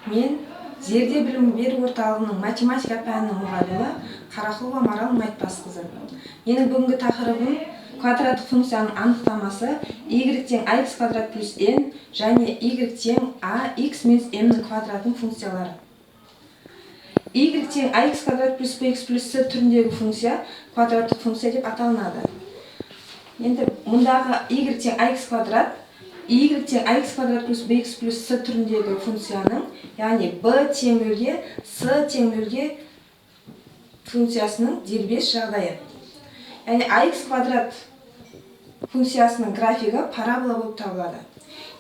Мен Зерде білім беру орталығының математика пәнінің мұғалімі Қарақұлова Марал Айтбасқызы. Менің бүгінгі тақырыбым квадраттық функцияның анықтамасы y тең ax квадрат плюс n және y тең ax минус mнің квадратының функциялары. Y тең ax квадрат плюс bx плюс c түріндегі функция квадраттық функция деп аталынады. Енді мұндағы y тең ax квадрат y тең ax квадрат плюс bx плюс c түріндегі функцияның, яғни b тең нөлге c тең нөлге функциясының дербес жағдайы. Яғни ax квадрат функциясының графигі парабола болып табылады.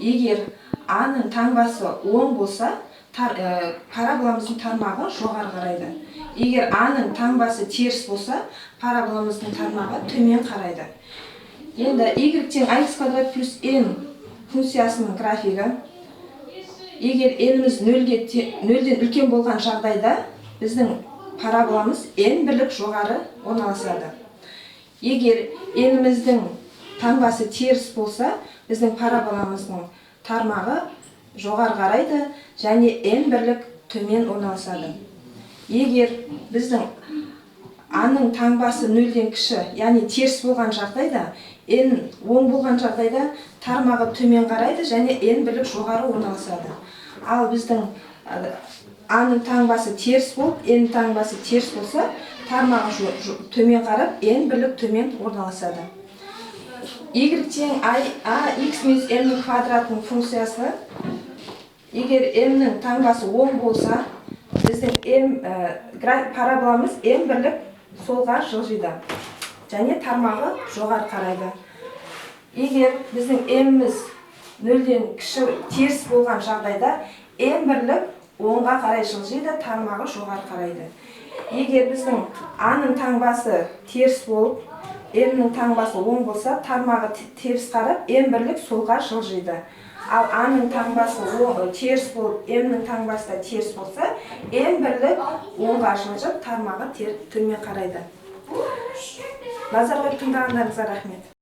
Егер a-ның таңбасы 10 болса, параболамыздың тармағы жоғары қарайды. Егер a-ның таңбасы теріс болса, параболамыздың тармағы төмен қарайды. Енді y тең ax квадрат плюс n функциясының графигі, егер n-іміз нөлден үлкен болған жағдайда, біздің параболамыз n бірлік жоғары орналасады. Егер n-іміздің таңбасы теріс болса, біздің параболамыздың тармағы жоғары қарайды және n бірлік төмен орналасады. Егер біздің a-ның таңбасы нөлден кіші, яғни теріс болған жағдайда, n оң болған жағдайда тармағы төмен қарайды және n бірлік жоғары орналасады. Ал біздің a-ның таңбасы теріс болып, n таңбасы теріс болса, тармағы төмен қарап, n бірлік төмен орналасады. Y тең ax минус mнің квадратының функциясы, егер mнің таңбасы 10 болса, біздің параболамыз n бірлік солға жылжиды және тармағы жоғары қарайды. Егер біздің m-іміз нөлден кіші теріс болған жағдайда, n бірлік оңға қарай жылжиды, тармағы жоғары қарайды. Егер біздің a-ның таңбасы теріс болып, m-нің таңбасы оң болса, тармағы теріс қарап, n бірлік солға жылжиды. Ал a-ның таңбасы теріс болып, m-нің таңбасы да теріс болса, n бірлік оңға жылжып, тармағы төмен қарайды. Назар қойып тыңдағандарыңызға рахмет.